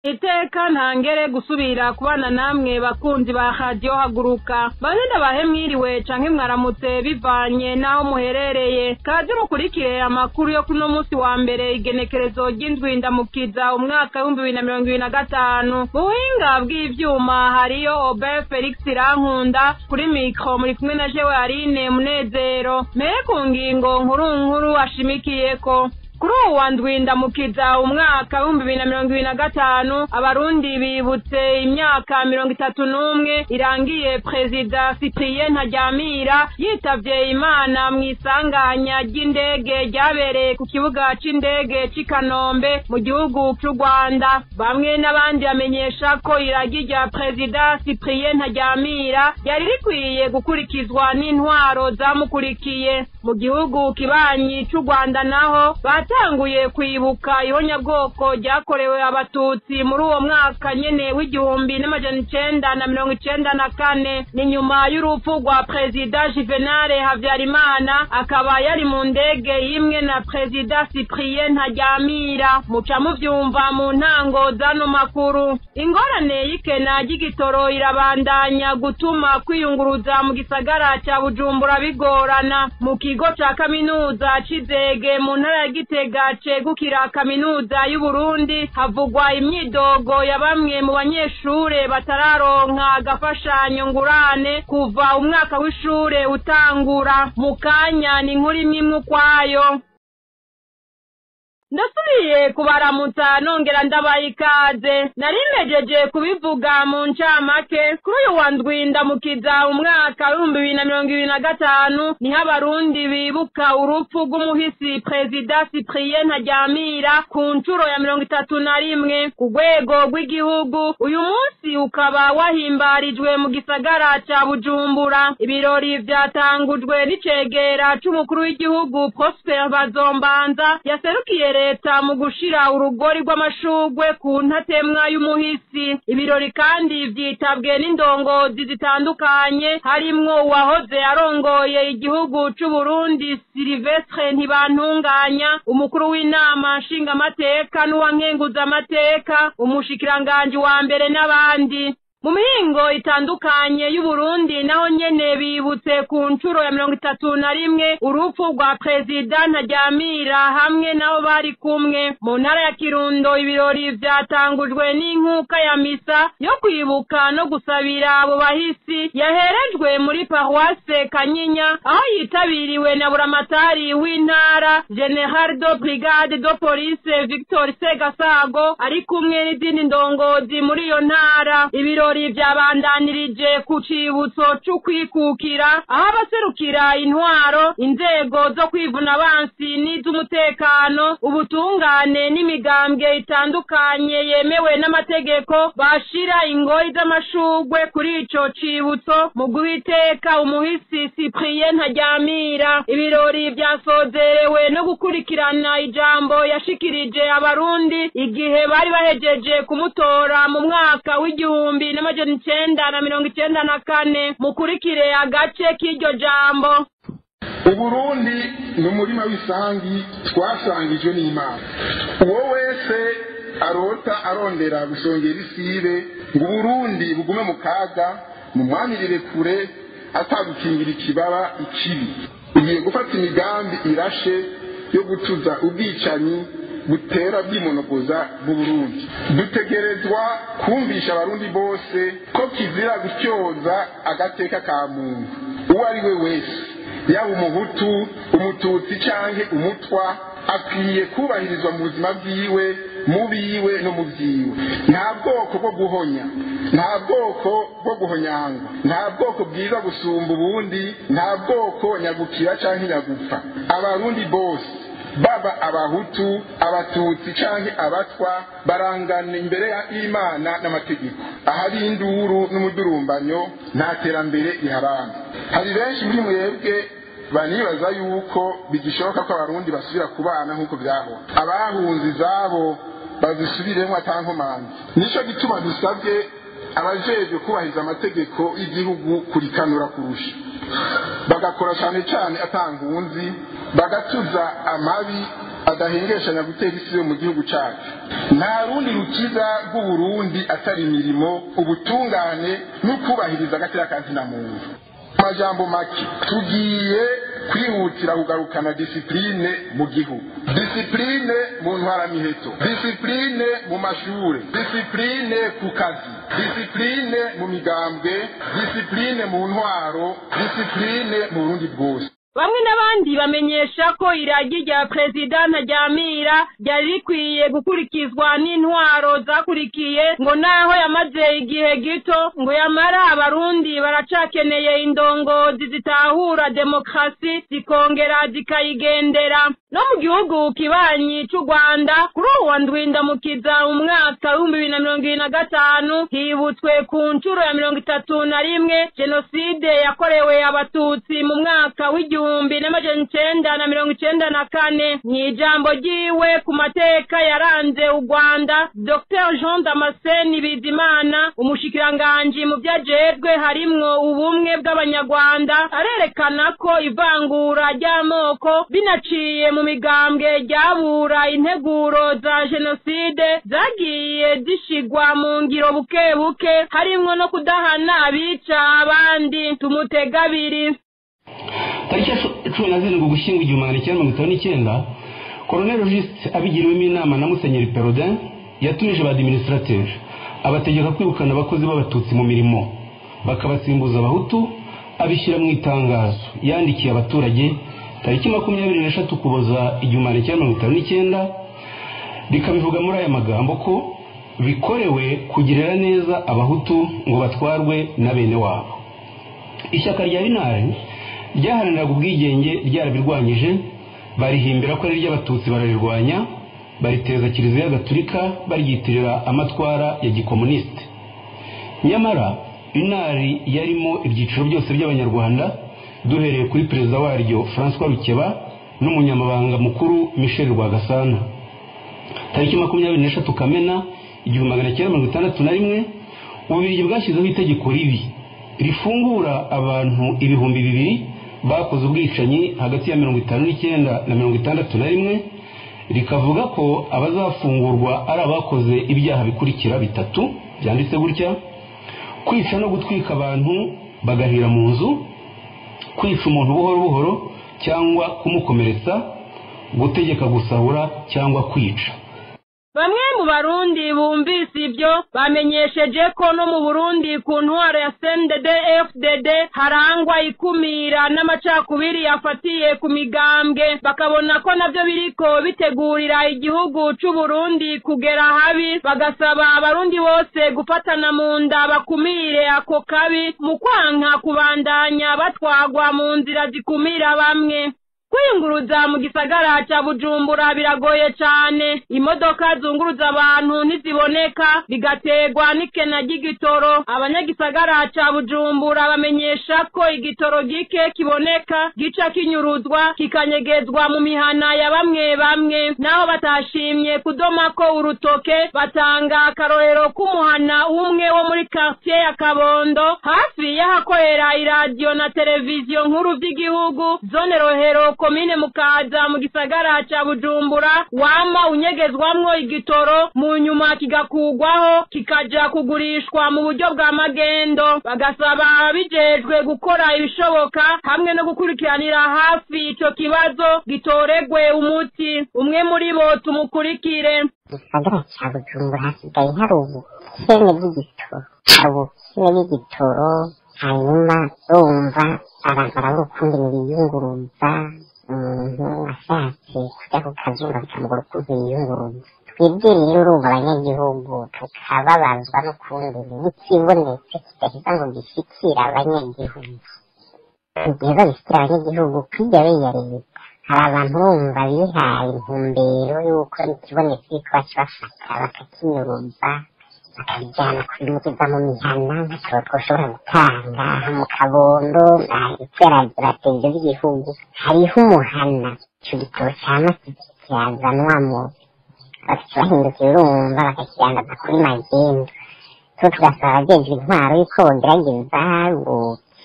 Iteka ntangere gusubira kubana namwe bakunzi ba radio haguruka bagenda bahemwiriwe canke mwaramutse bivanye naho muherereye kaje mukurikire amakuru yo kuno munsi wa mbere igenekerezo ry'indwi ndamukiza umwaka wa 2025 buhinga bw'ivyuma hariyo Ober Felix Rankunda kuri micro muri kumwe na jewe Arine Munezero mere ku ngingo nkuru ashimikiyeko kuri uwa ndwi ndamukiza umwaka wa 2025 abarundi bibutse imyaka 31 irangiye Perezida Cyprien Ntaryamira yitavye Imana mwisanganya ry'indege ryabereye ku kibuga c'indege c'i Kanombe mu gihugu cy'u Rwanda. Bamwe n'abandi bamenyesha ko iragi rya Perezida Cyprien Ntaryamira yari rikwiye gukurikizwa n'intwaro zamukurikiye. Mu gihugu kibanyi cy'u Rwanda naho batanguye kwibuka ihonyabwoko ryakorewe abatutsi muri uwo mwaka nyene w'1994 ni nyuma y'urupfu rwa Perezida Juvenal Habyarimana akaba yari mu ndege imwe na Perezida Cyprien Ntaryamira. Muca muvyumva mu ntango zano makuru ingorane y'ikena ry'igitoro irabandanya gutuma kwiyunguruza mu gisagara ca Bujumbura bigorana. Mu kigo ca kaminuza c'Izege mu ntara ya Gitega cegukira kaminuza y'u Burundi havugwa imyidogo ya bamwe mu banyeshure batararonka agafashanyo ngurane kuva umwaka w'ishure utangura. Mukanya ni nkuru imwe kwayo. Ndasubiye kubaramutsa nongera ndabaye ikaze narimejeje kubivuga mu ncamake kuri uyu wa ndwi ndamukiza umwaka wa 2025 niho abarundi bibuka urupfu rw'umuhisi Perezida Cyprien Ntaryamira ku ncuro ya 31 ku rwego rw'igihugu. Uyu munsi ukaba wahimbarijwe mu gisagara ca Bujumbura. Ibirori vyatangujwe n'icegera c'umukuru w'igihugu Prosper Bazombanza yaserukiye leta mu gushira urugori rw'amashugwe ku ntatemwa y'umuhisi. Ibirori kandi vyitabwe n'indongozi zitandukanye harimwo uwahoze arongoye igihugu c'u Burundi Sylvestre Ntibantunganya, umukuru w'inama nshingamateka n'uwankenguzamateka, umushikiranganje wa mbere n'abandi. Mu mihingo itandukanye y'u Burundi naho nyene bibutse ku ncuro ya 31 urupfu rwa Perezida Ntaryamira hamwe nabo bari kumwe. Mu ntara ya Kirundo ibirori vyatangujwe n'inkuka ya misa yo kwibuka no gusabira abo bahisi yaherejwe muri paroisse Kanyinya aho yitabiriwe na buramatari w'intara General de Brigade de Police Victor Segasago ari kumwe n'izindi ndongozi muri iyo ntara. Ibirori vyabandanirije ku cibutso c'ukwikukira aho abaserukira intwaro, inzego zo kwivuna abansi n'iz'umutekano, ubutungane n'imigambwe itandukanye yemewe n'amategeko bashira ingori z'amashugwe kuri ico cibutso mu guhiteka umuhisi Cyprien Ntaryamira. Ibirori vyasozerewe no gukurikirana ijambo yashikirije abarundi igihe bari bahejeje kumutora mu mwaka w'igihumbi 1994. Mukurikire agace k'iryo jambo. Uburundi ni umurima w'isangi twasangijwe n'Imana. Uwo wese arota arondera gusongera isibe ngo Burundi bugume mu kaga mu mwamirire kure atagukingira ikibaba ikibi. Ugiye gufata imigambi irashe yo gutuza ubwicanyi butera bw'imonogoza mu Burundi. Dutegerezwa kumvisha abarundi bose ko kizira gutyoza agateka ka muntu uwo ari we wese, yaba umuhutu, umututsi canke umutwa, akwiye kubahirizwa mu buzima bwiwe, mu biwe no mu vyiwe. Nta bwoko bwo guhonya, nta bwoko bwo guhonyangwa, nta bwoko bwiza gusumba ubundi, nta bwoko nyagukira canke nyagupfa. Abarundi bose baba abahutu, abatutsi canke abatwa barangana imbere y'Imana n'amategeko. Ahari induru n'umudurumbanyo nta terambere riharanga. Hari benshi muri mwebwe banibaza yuko bigishoboka ko abarundi basubira kubana nk'uko byaho, abahunze izabo bazisubiremo atankomanzi. Nico gituma dusabye abajejwe kubahiriza amategeko y'igihugu kurikanura kurusha, bagakora cyane cyane atangunzi, bagatuza amabi adahengeshanya gutera isi yo mu gihugu cyacu. Nta rundi rukiza rw'Uburundi atari imirimo, ubutungane n'ukubahiriza agateka kazina muntu. Majambo make, tugiye kwihutira kugarukana disipline mu gihugu, disipline mu ntwaramiheto, disipline mu mashure, disipline ku kazi, disipline mu migambwe, disipline mu ntwaro, disipline mu Burundi bwose. Bamwe n'abandi bamenyesha ko iragi rya Perezida Ntaryamira ryari rikwiye gukurikizwa n'intwaro zakurikiye, ngo naho yamaze igihe gito ngo yamara abarundi baracakeneye indongozi zitahura demokrasi zikongera zikayigendera. No mu gihugu kibanyi c'u Rwanda kuri uwa Ndwindamukiza umwaka 2025 hibutswe ku ncuro ya 31 jenoside yakorewe abatutsi mu mwaka w'igihumbi n'amajana 1994. N'ijambo ryiwe ku mateka yaranze u Rwanda, Dr Jean Damascene Bizimana umushikiranganje mu byajejwe harimwo ubumwe bw'abanyarwanda arerekana ko ivangura ry'amoko binaciye mu migambwe ryabura integuro za jenoside zagiye zishigwa mu ngiro buke buke, harimwo no kudahana abica abandi. Tumutega abiri. Tariki 17 Ugushyingo 1959 Colonel Juste abigiriwemo inama na Musenyeri Perodin yatumije ba administrateur abategeka kwirukana abakozi b'abatutsi mu mirimo bakabasimbuza abahutu, abishyira mu itangazo yandikiye abaturage tariki 23 Ukuboza 1959 bikabivuga muri aya magambo ko bikorewe kugirira neza abahutu ngo batwarwe na bene wabo. Ishyaka rya Intare ryaharaniraga ubwigenge ryarabirwanyije, barihimbira ko ari ry'abatutsi bararirwanya, bariteza Kiliziya Gatolika baryitirira amatwara ya gikomuniste. Nyamara Intare yarimo ibyiciro byose by'abanyarwanda, duhereye kuri perezida waryo François Rukeba n'umunyamabanga mukuru Michel Rwagasana. Tariki 23 Kamena 1961 Ububiligi bwashyizeho itegeko ribi rifungura abantu 200,000 bakoze ubwicanyi hagati ya 59 na 61, rikavuga ko abazafungurwa ari abakoze ibyaha bikurikira bitatu byanditse gutya: kwica no gutwika abantu bagahira mu nzu, kwica umuntu buhoro buhoro cyangwa kumukomeretsa, gutegeka gusahura cyangwa kwica. Bamwe mu Barundi bumvise ibyo bamenyesheje ko no mu Burundi ku ntwaro ya CNDD-FDD harangwa ikumira n'amacakubiri yafatiye ku migambwe, bakabona ko nabyo biriko bitegurira igihugu c'u Burundi kugera habi, bagasaba Abarundi bose gufatana mu nda bakumire ako kabi mu kwanka kubandanya batwagwa mu nzira zikumira bamwe. Kwiyunguruza mu gisagara ca Bujumbura biragoye cyane, imodoka zunguruza abantu ntiziboneka, bigategwa n'ikena ry'igitoro. Abanyagisagara ca Bujumbura bamenyesha ko igitoro gike kiboneka gica kinyuruzwa kikanyegezwa mu mihana ya bamwe bamwe, naho batashimye kudoma ko urutoke batanga akarorero k'umuhana umwe wo muri quartier ya Kabondo hafi y'ahakorera iradio na televiziyo nkuru vy'igihugu zone Rohero komine Mukaza mu gisagara ca Bujumbura, wama unyegezwamwo igitoro mu nyuma kigakugwaho kikaja kugurishwa mu buryo bwa magendo. Bagasaba abijejwe gukora ibishoboka hamwe no gukurikiranira hafi ico kibazo gitoregwe umuti. Umwe muri bo tumukurikire. Gisagara ca Bujumbura hasigaye hari ubukene bw'igitoro, hanyuma urumva abantu barabura ukundi biyunguruza. Umuntu ashatse kujya ku kazuba bikamugora ukuntu yiyunguruza. Twebwe rero urumva abanyagihugu tukababazwa n'ukundi n'ikibonetse kidahita ngo gishikira abanyagihugu. Igihe bishikira abanyagihugu kwijya ya leta, hari abantu bumva bihaye intumbero y'uko n'ikibonetse ko bashaka bakakinyuruza bakabijyana kubimukiza mu mihana ntacyo twoshobora gutanga mu Kabondo iterambere ry'igihugu. Hariho umuhana icyo gitoro cyama kizanwamo bakibahindukira urumva bakakiyandaza kuri magendu. Tugasaba abajejwe intwaro yuko bogerageza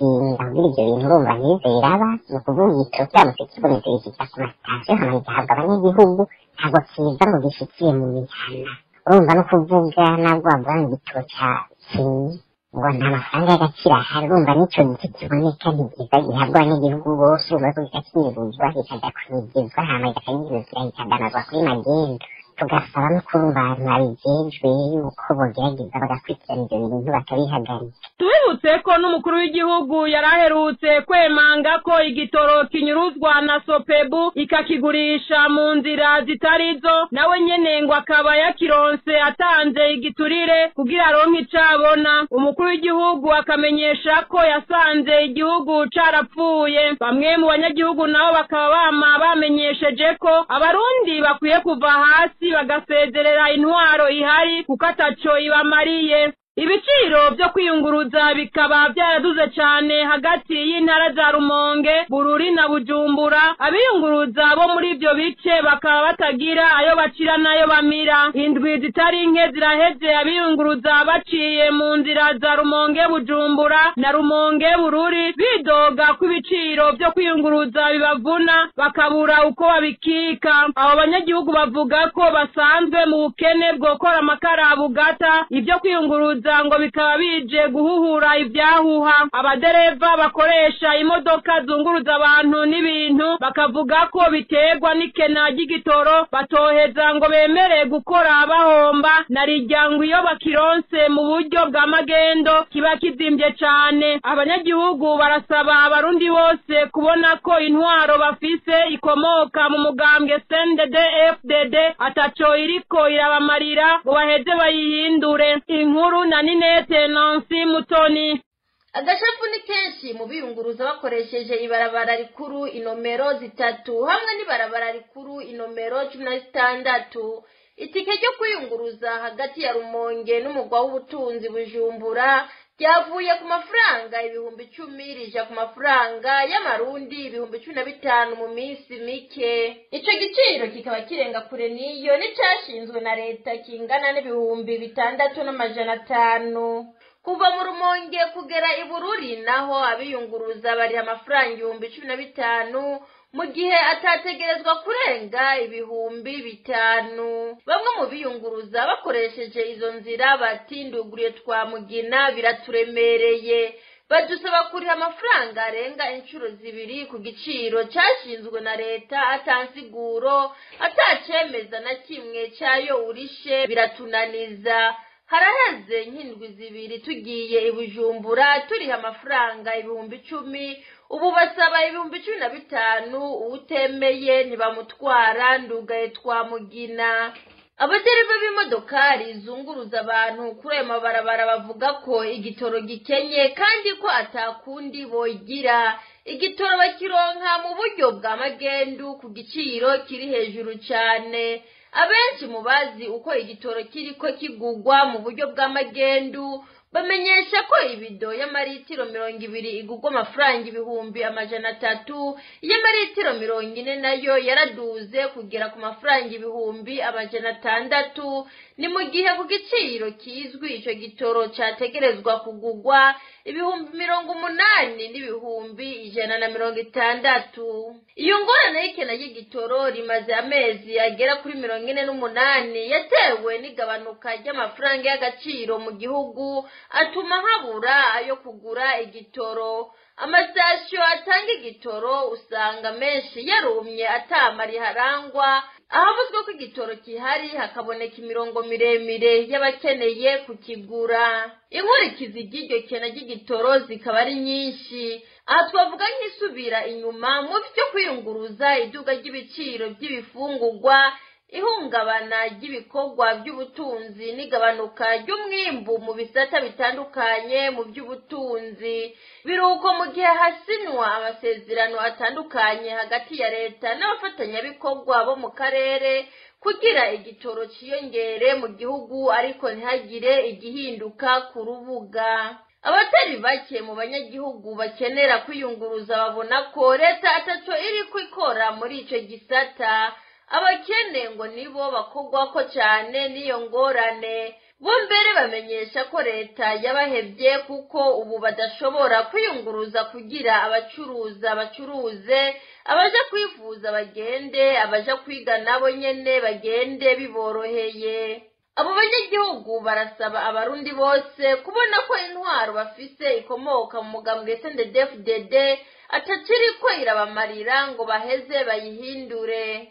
bagakinga kugira ivyo bintu urumva ntibizeraba ni ukuvuga igitoro kiramutse kibonetse gishyikira ku masitasiyo hama gihabwa abanyagihugu ntabwo kiza ngo gishikiye mu mihana urumva no kuvuga nabwo bavuga ngo igitoro ca kinyi ngo nta mafaranga y'agaciro ahari urumva n'ico giti kiboneka ntigiza gihabwa abanyagihugu bose urumva ko kikakinyuruzwa kikaja kwigizwa hama kikanyuruzwa kikadanazwa kuri magendu tugasaba no kurumva abantu babijejwe yuko bogerageza bagakurikirana ivyo bintu bakabihagarika. Tubibutse ko n'umukuru w'igihugu yaraherutse kwemanga ko igitoro kinyuruzwa na Sopebu ikakigurisha mu nzira zitarizo nawe nyene ngo akaba yakironse atanze igiturire kugira aronke icabona. Umukuru w'igihugu akamenyesha ko yasanze igihugu carapfuye. Bamwe mu banyagihugu nabo bakaba bamenyesheje ko abarundi bakwiye kuva hasi bagasezerera intwaro ihari kuko ataco ibamariye. Ibiciro byo kwiyunguruza bikaba byaraduze cyane hagati y'intara za Rumonge, Bururi na Bujumbura. Abiyunguruza bo muri ibyo bice bakaba batagira ayo bacira nayo bamira. Indwi zitari nke ziraheze abiyunguruza baciye mu nzira za Rumonge Bujumbura na Rumonge Bururi bidoga ku ibiciro byo kwiyunguruza bibavuna bakabura uko babikika. Abo banyagihugu bavuga ko basanzwe mu bukene bwo gukora amakara bugata ibyo kwiyunguruza ngo bikaba bije guhuhura ibyahuha. Abadereva bakoresha imodoka zunguruza abantu n'ibintu bakavuga ko biterwa n'ikena ry'igitoro batoheza ngo bemere gukora bahomba narirya ngo iyo bakironse mu buryo bwa magendo kiba kizimbye cyane. Abanyagihugu barasaba abarundi bose kubona ko intwaro bafise ikomoka mu mugambwe CNDD FDD ataco iriko irabamarira ngo baheze bayihindure. Inkuru na Ninete Nancy Mutoni. Agashafu ni kenshi mu biyunguruza bakoresheje ibarabara rikuru inomero 3 hamwe n'ibarabara rikuru inomero 16. Itike ryo kwiyunguruza hagati ya Rumonge n'umugwa w'ubutunzi Bujumbura ryavuye ku mafaranga 10,000 rija ku mafaranga y'amarundi 15,000 mu minsi mike. Ico giciro kikaba kirenga kure niyo nicashinzwe na leta kingana n'6,500. Kuva mu Rumonge kugera i Bururi naho abiyunguruza bari amafaranga 15,000 mu gihe atategerezwa kurenga 5,000. Bamwe mu biyunguruza bakoresheje izo nzira batinduguriye twa Mugina biraturemereye badusaba kuriha amafaranga arenga inshuro 2 ku giciro cyashinzwe na leta atansiguro atacemeza na kimwe cyayo urishe biratunaniza. Haraheze nk'indwi 2 tugiye i Bujumbura turiha amafaranga 10,000 ubu basaba 15,000 utemeye ntibamutwara ndugaye twa Mugina. Abadereva b'imodokari zunguruza abantu kuri ayo mabarabara bavuga ko igitoro gikenye kandi ko atakundi bogira. Igitoro bakironka mu buryo bwa magendu ku giciro kiri hejuru cyane. Abenshi mu bazi uko igitoro kiriko kigugwa mu buryo bwa magendu bamenyesha ko ibido y'amaritiro 200 igugwa amafaranga 300,000, y'amaritiro 40 nayo yaraduze kugera ku mafaranga 600,000. Ni mu gihe ku giciro kizwi ico gitoro cyategerezwa kugugwa 80,160. Iyo ngorane y'ikena y'igitoro rimaze amezi agera kuri 48 yatewe n'igabanuka ry'amafaranga y'agaciro mu gihugu atuma habura ayo kugura igitoro. Amastasyo atanga igitoro usanga menshi yarumye atamari harangwa. Ahavuzwe ko igitoro kihari hakaboneka imirongo miremire y'abakeneye kukigura. Inkurikizi ry'iryo kena ry'igitoro zikaba ari nyinshi. Aha twavuga nk'isubira inyuma mu byo kwiyunguruza, iduga ry'ibiciro by'ibifungurwa, ihungabana ry'ibikorwa by'ubutunzi n'igabanuka ry'umwimbu mu bisata bitandukanye mu by'ubutunzi. Biruko mu gihe hasinwa amasezerano atandukanye hagati ya leta n'abafatanyabikorwa bo mu karere kugira igitoro ciyongere mu gihugu ariko ntihagire igihinduka ku rubuga. Abatari bake mu banyagihugu bakenera kwiyunguruza babona ko leta ataco iriko ikora muri ico gisata. Abakene ngo nibo bakogwa ko cyane niyo ngorane. bo mbere bamenyesha ko leta yabahevye kuko ubu badashobora kwiyunguruza kugira abacuruza bacuruze, abaja kwivuza bagende, abaja kwiga nabo nyene bagende biboroheye. Abo banyagihugu barasaba abarundi bose kubona ko intwaro bafise ikomoka mu mugambwe CNDD-FDD ataciriko irabamarira ngo baheze bayihindure.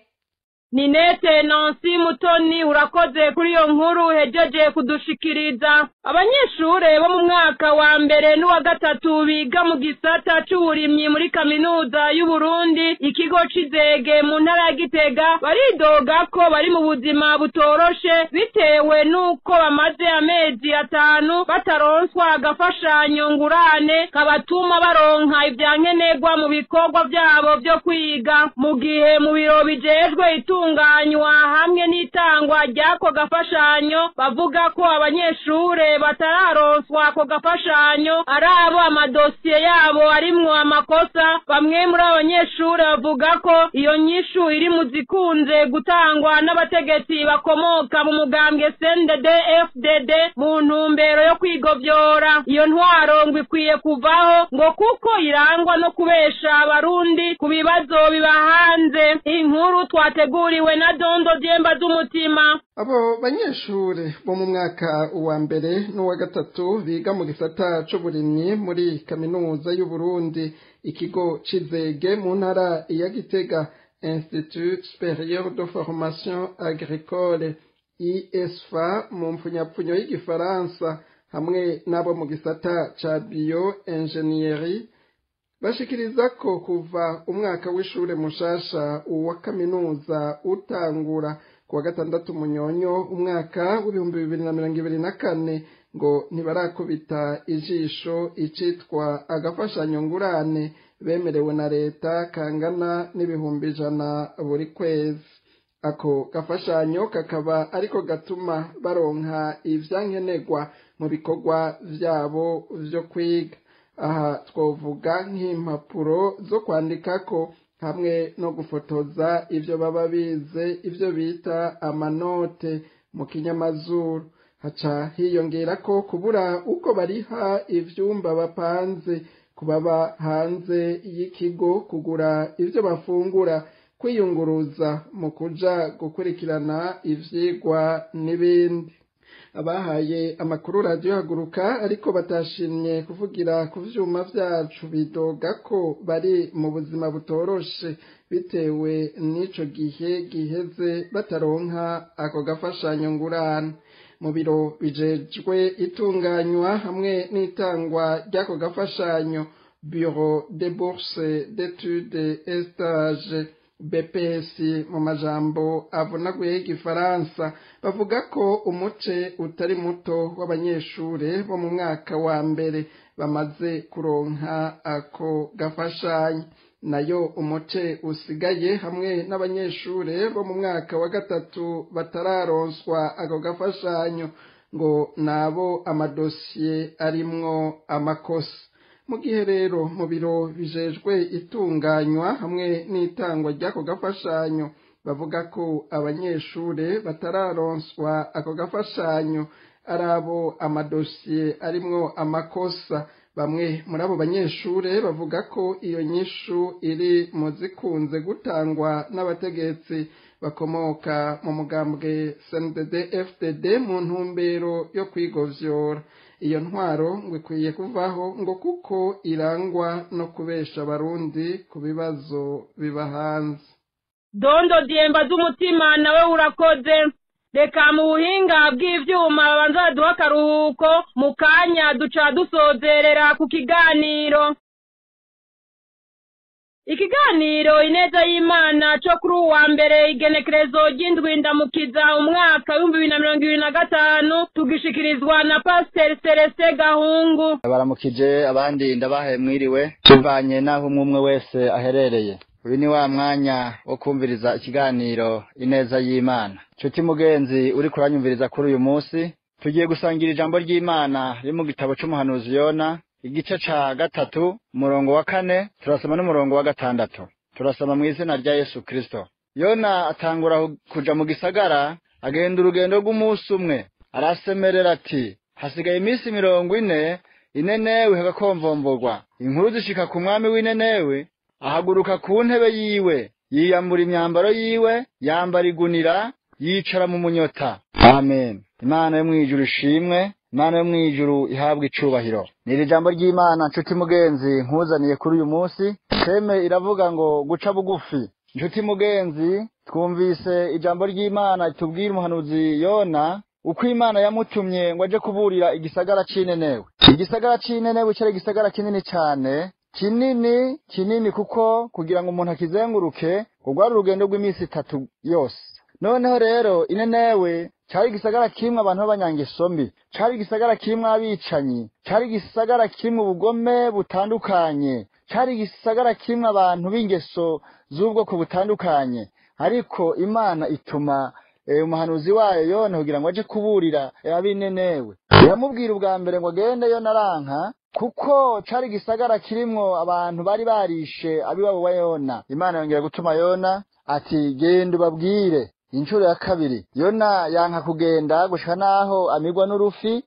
Ninete Nancy Mutoni urakoze kuri iyo nkuru hejeje kudushikiriza. Abanyeshure bo mu mwaka wa mbere n'uwa gatatu biga mu gisata c'uburimyi muri kaminuza y'u Burundi ikigo c'Izege mu ntara ya Gitega baridoga ko bari mu buzima butoroshe bitewe nuko bamaze amezi 5 bataronswa agafashanyo ngurane kabatuma baronka ivyankenerwa mu bikorwa vyabo vyo kwiga, mu gihe mu biro bijejwe itunganywa hamwe n'itangwa ry'ako gafashanyo bavuga ko abanyeshure batararonswa ako gafashanyo arabo amadosiye yabo arimwo amakosa. Bamwe muri abanyeshure bavuga ko iyo nyishu iri mu zikunze gutangwa n'abategetsi bakomoka mu mugambwe CNDD-FDD mu ntumbero yo kwigovyora iyo ntwaro ngo ikwiye kuvaho ngo kuko irangwa no kubesha abarundi ku bibazo bibahanze. Inkuru twateguriwe na Dondo Diemba z'umutima. Abo banyeshure bo mu mwaka wa mbere n'uwa gatatu biga mu gisata c'uburimyi muri kaminuza y'u Burundi ikigo c'Izege mu ntara ya Gitega, Institut Supérieur de Formation Agricole ISFA mu mpfunyapfunyo y'igifaransa, hamwe n'abo mu gisata ca bio ingénierie bashikiriza ko kuva umwaka w'ishure mushasha wa kaminuza utangura kuwa gatandatu Munyonyo umwaka w'2024 ngo ntibarakubita ijisho icitwa agafashanyo ngurane bemerewe na leta kangana n'ibihumbi 100 buri kwezi. Ako gafashanyo kakaba ariko gatuma baronka ivyankenerwa mu bikorwa vyabo vyo kwiga. Aha twovuga nk'impapuro zo kwandikako hamwe no gufotoza ivyo baba bize, ivyo bita amanote mu kinyamazuru. Haca hiyongera ko kubura uko bariha ivyumba bapanze, kubaba hanze y'ikigo, kugura ivyo bafungura, kwiyunguruza mu kuja gukurikirana ivyigwa n'ibindi. Abahaye amakuru radio Haguruka ariko batashimye kuvugira ku vyuma vyacu bidoga ko bari mu buzima butoroshe bitewe n'ico gihe giheze bataronka ako gafashanyo ngurane. Mu biro bijejwe itunganywa hamwe n'itangwa ry'ako gafashanyo, Bureau des Bourses d'Études et Stages BPS mu majambo avunaguye y'igifaransa, bavuga ko umuce utari muto w'abanyeshure bo mu mwaka wa mbere bamaze kuronka ako gafashanyo, nayo umuce usigaye hamwe n'abanyeshure bo mu mwaka wa gatatu batararonswa ako gafashanyo ngo nabo amadosiye arimwo amakosa. Mu gihe rero mu biro bijejwe itunganywa hamwe n'itangwa ry'ako gafashanyo bavuga ko abanyeshure batararonswa ako gafashanyo arabo amadosiye arimwo amakosa, bamwe muri abo banyeshure bavuga ko iyo nyishu iri mu zikunze gutangwa n'abategetsi bakomoka mu mugambwe CNDD-FDD mu ntumbero yo kwigovyora. Iyo ntwaro ngo ikwiye kuvaho ngo kuko irangwa no kubesha abarundi ku bibazo bibahanze. Dondo Diemba z'umutima nawe urakoze. Reka mu buhinga bw'ivyuma babanza baduha akaruhuko, mu kanya duca dusozerera ku kiganiro. Ikiganiro Ineza y'Imana cyo kuri uwa mbere igenekerezo ry'indwi ndamukiza umwaka w'2025 tugishikirizwa na Pasteur Celestin Gahungu. Baramukije abandi ndabahe mwiriwe tuvanye naho umwe wese aherereye. Uyu ni wa mwanya wo kumviriza ikiganiro Ineza y'Imana. Cuti mugenzi uri kuranyumviriza kuri uyu munsi, tugiye gusangira ijambo ry'Imana riri mu gitabo c'umuhanuzi Yona, igice ca 3 umurongo wa 4 turasoma n'umurongo wa 6. Turasoma mu izina rya Yesu Kristo. Yona atangura kuja mu gisagara, agenda urugendo rw'umunsi umwe, arasemerera ati hasigaye iminsi 40 Ninenewe hagakomvomborwa. Inkuru zishika ku mwami w'Ninenewe ahaguruka ku ntebe yiwe, yiyambura imyambaro yiwe, yambara igunira, yicara mu munyota. Amen. Imana yo mwijuru ishimwe, Imana yo mwijuru ihabwa icubahiro. Niri jambo ry'Imana nshuti mugenzi nkuzaniye kuri uyu munsi. Teme iravuga ngo guca bugufi. Nshuti mugenzi, twumvise ijambo ry'Imana itubwira umuhanuzi Yona uko Imana yamutumye ngo aje kuburira igisagara c'Ninenewe. Igisagara c'Ninenewe cyari igisagara kinini cyane, kinini kuko kugira ngo umuntu akizenguruke rwari urugendo rw'iminsi 3 yose. Noneho rero Ninenewe cyari igisagara kimwe abantu b'abanyangeso mbi, cyari igisagara kimwe abicanyi, cyari igisagara kimwe ubugome butandukanye, cyari igisagara kimwe abantu b'ingeso z'ubwoko butandukanye. Ariko Imana ituma umuhanuzi wayo Yona kugira ngo aje kuburira ab'Ninenewe. Yamubwira ubwa mbere ngo agende Yona aranka kuko cari gisagara kirimwo abantu bari barishe abiwabo wa Yona. Imana yongera gutuma Yona ati genda ubabwire. Inshuro ya kabiri Yona yanka kugenda gushika naho amigwa n'urufi.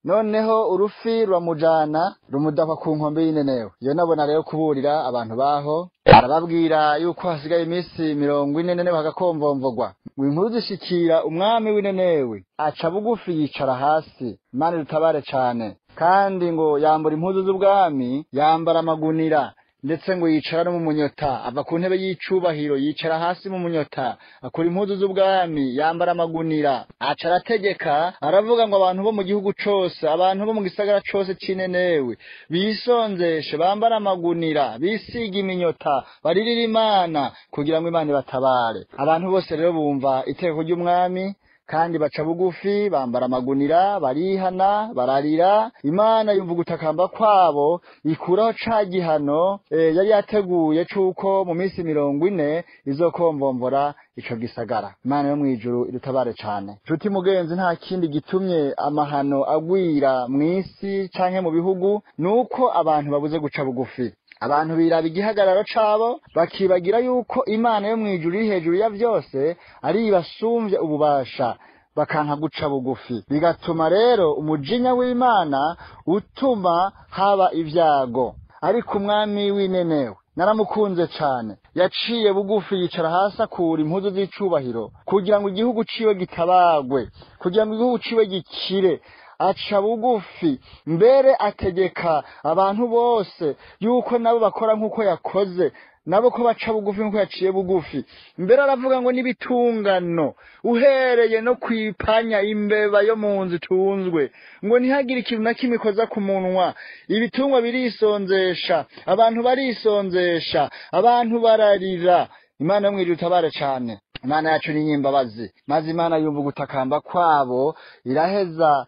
Noneho urufi ruramujana rumudakwa ku nkombe y'Ninenewe. Yona abona rero kuburira abantu baho, arababwira yuko hasigaye iminsi 40 Ninenewe hagakomvomvogwa. Inkuru zishikira umwami w'Ninenewe aca bugufi yicara hasi. Imana rutabare cyane. Kandi ngo yambura impuzu z'ubwami, yambara amagunira, ndetse ngo yicara no mu munyota, ava ku ntebe y'icubahiro yicara hasi mu munyota, akora impuzu z'ubwami, yambara amagunira, aca arategeka, aravuga ngo abantu bo mu gihugu cose, abantu bo mu gisagara cose c'Ninenewe bisonzeshe, bambara amagunira, bisiga iminyota, baririra Imana kugira ngo Imana ibatabare. Abantu bose rero bumva itegeko ry'umwami kandi baca bugufi, bambara amagunira, barihana, bararira. Imana yumva gutakamba kwabo, ikuraho ca gihano yari yateguye cuko mu minsi 40 izokomvomvora ico gisagara. Imana yo mwijuru irutabare cyane. Nshuti mugenzi, nta kindi gitumye amahano agwira mw'isi canke mu bihugu nuko abantu babuze guca bugufi. Abantu biraba igihagararo cabo bakibagira yuko Imana yo mwijuru iri hejuru ya vyose ari ibasumvye ububasha, bakanka guca bugufi. Bigatuma rero umujinya w'Imana utuma haba ivyago. Ariko umwami w'Ninenewe naramukunze cyane, yaciye bugufi yicara hasi akura impuzu z'icubahiro kugira ngo igihugu ciwe gitabagwe, kugira ngo igihugu ciwe gikire. Aca bugufi, mbere ategeka abantu bose yuko nabo bakora nk'uko yakoze, nabo ko baca bugufi nk'uko yaciye bugufi. Mbere aravuga ngo n'ibitungano uhereye no kwipanya imbeba yo mu nzu tunzwe, ngo ntihagire ikintu na kimwe koza ku munwa. Ibitungwa birisonzesha, abantu barisonzesha, abantu bararira. Imana yo mwijuru itabare cyane. Imana yacu ni nyimbabazi, maze Imana yumva gutakamba kwabo, iraheza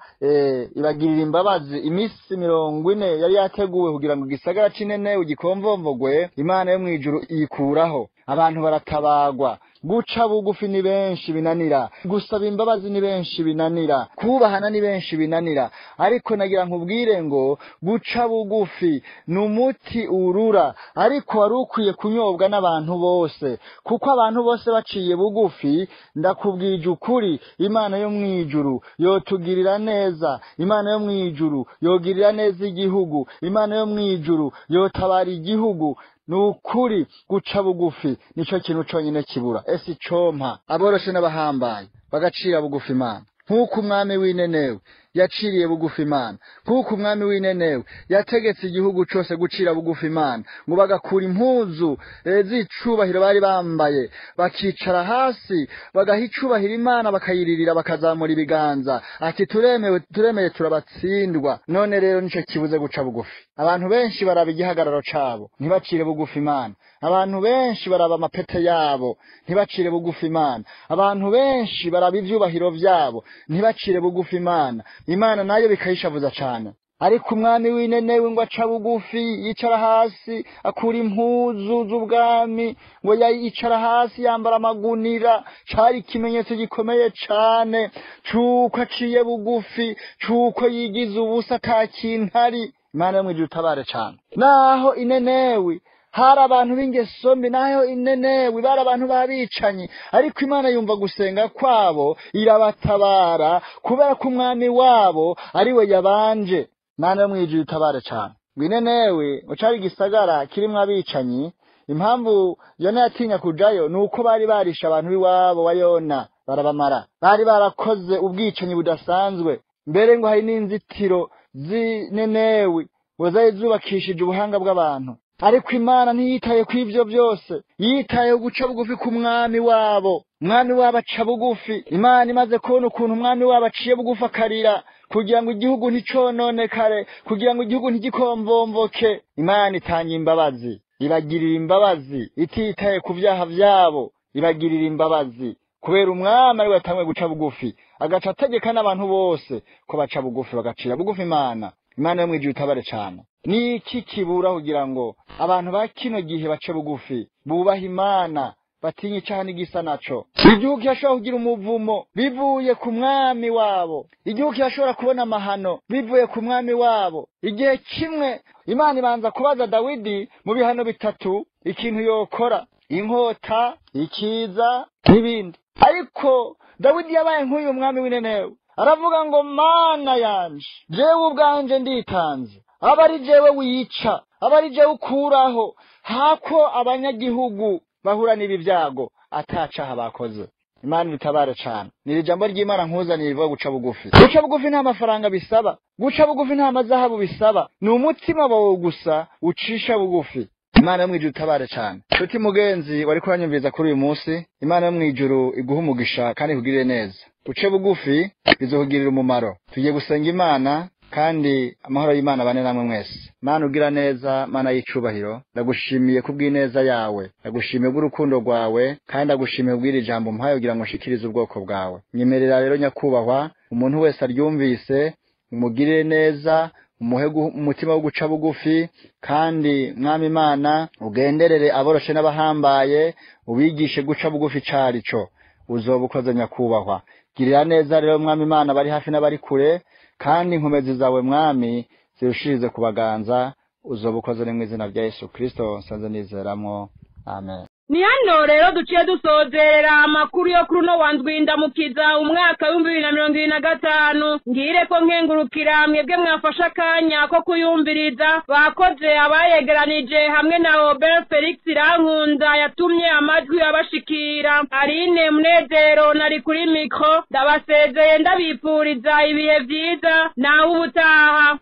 ibagirira imbabazi. Iminsi 40 yari yateguwe kugira ngo gisagara c'Ninenewe gikomvomvogwe, Imana yo mwijuru ikuraho. Abantu baratabagwa. Guca bugufi ni benshi binanira, gusaba imbabazi ni benshi binanira, kubahana ni benshi binanira. Ariko nagira nkubwire ngo guca bugufi numuti urura, ariko warukwiye kunyobwa n'abantu bose, kuko abantu bose baciye bugufi, ndakubwije ukuri, Imana yo mwijuru yotugirira neza. Imana yo mwijuru yogirira neza igihugu. Imana yo mwijuru yotabara igihugu. Nukuri guca bugufi nico kintu conyine kibura. Esi compa aboroshe n'abahambaye bagacira bugufi Imana, nkuko umwami w'Ninenewe yaciriye bugufi Imana, nkuko umwami w'Ninenewe yategetse igihugu cose gucira bugufi Imana, ngo bagakura impuzu z'icubahiro bari bambaye, bakicara hasi bagaha icubahiro Imana, bakayiririra, bakazamura ibiganza ati turemeye turabatsindwa. None rero nico kibuze guca bugufi. Abantu benshi baraba igihagararo cabo ntibacire bugufi Imana. Abantu benshi baraba amapete yabo ntibacire bugufi Imana. Abantu benshi baraba ivyubahiro vyabo ntibacire bugufi Imana. Imana nayo bikayishavuza cyane. Ariko umwami w'Ninenewe ngo aca bugufi, yicara hasi, akura impuzu z'ubwami, ngo yicara hasi yambara amagunira. Cari ikimenyetso gikomeye cane cuko aciye bugufi, cuko yigize ubusa ata kintu ari. Imana yo mwijuru itabare cyane. Naho Ninenewe hari abantu b'ingeso mbi naho inenewe bari abantu babicanyi, ariko Imana yumva gusenga kwabo irabatabara kubera ko umwami wabo ari we yabanje. Mana yo mwijuru itabare cyane. Inenewe ucari gisagara kirimwo abicanyi, impamvu Yona yatinya kujayo nuko bari barisha abantu b'iwabo wa Yona barabamara, bari barakoze ubwicanyi budasanzwe, mbere ngo hari n'inzitiro z'inenewe ngo zari zubakishije ubuhanga bw'abantu. Ariko Imana ntiyitaye ku ivyo byose, yitaye guca bugufi ku mwami wabo. Umwami wabo aca bugufi. Imana imaze kubona ukuntu umwami wabo aciye bugufi akarira kugira ngo igihugu nticononekare, kugira ngo igihugu ntigikomvomvoke, Imana itanga imbabazi, ibagirira imbabazi ititaye ku vyaha vyabo, ibagirira imbabazi kubera umwami ari watamwe guca bugufi, agaca ategeka n'abantu bose ko baca bugufi bagacira bugufi Imana. Imana yo mwijuru itabare cyane. Niki kibura kugira ngo abantu ba kino gihe bace bugufi bubaha Imana, batinye icyaha n'igisa naco? Igihugu cyashobora kugira umuvumo bivuye ku mwami wabo, igihugu cyashobora kubona amahano bivuye ku mwami wabo. Igihe kimwe Imana ibanza kubaza Dawidi mu bihano bitatu ikintu yokora: inkota, ikiza n'ibindi. Ariko Dawidi yabaye nk'uyu mwami w'inenewe, aravuga ngo Mana yanje, jewe ubwanje nditanze, aba ari jewe wica, aba ari jewe ukuraho, hako abanyagihugu bahura n'ibi byago atacaha bakoze. Imana itabare cyane. Ni ijambo ry'Imana nkuzaniye rivuga guca bugufi. Guca bugufi nta mafaranga bisaba, guca bugufi nta mazahabu bisaba, ni umutima wawe gusa ucisha bugufi. Imana yo mwijuru itabare cyane. Nshuti mugenzi wari kuranyumviriza kuri uyu munsi, Imana yo mwijuru iguha umugisha kandi ikugirire neza. Uce bugufi bizokugirira umumaro. Tugiye gusenga Imana kandi amahoro y'Imana bane namwe mwese. Mana ugira neza, Mana y'icubahiro, ndagushimiye kubw'ineza yawe, ndagushimiye bw'urukundo rwawe, kandi ndagushimiye bw'iri jambo mpaye kugira ngo nshikirize ubwoko bwawe. Nyemerera rero nyakubahwa, umuntu wese aryumvise umugirire neza, umuhe umutima wo guca bugufi, kandi mwami Imana ugenderere aboroshe n'abahambaye, ubigishe guca bugufi carico. Uzobukoze nyakubahwa. Girira neza rero mwami Imana bari hafi n'abari kure, kandi inkomezi zawe mwami zirushirize kubaganza. Uzobukoze mu izina rya Yesu Kristo nsanze nizeramwo, amen. Ni hano rero duciye dusozerera amakuru yo kuri uno wa Ndwindamukiza umwaka w'2025. Ngire ko nkengurukira mwebwe mwafasha akanya ko kuyumviriza, bakoze abayegeranije hamwe na Robert Felix Rankunda yatumye amajwi abashikira. Aline Munezero nari kuri mikro, ndabasezeye ndabipfuriza ibihe vyiza naho ubutaha.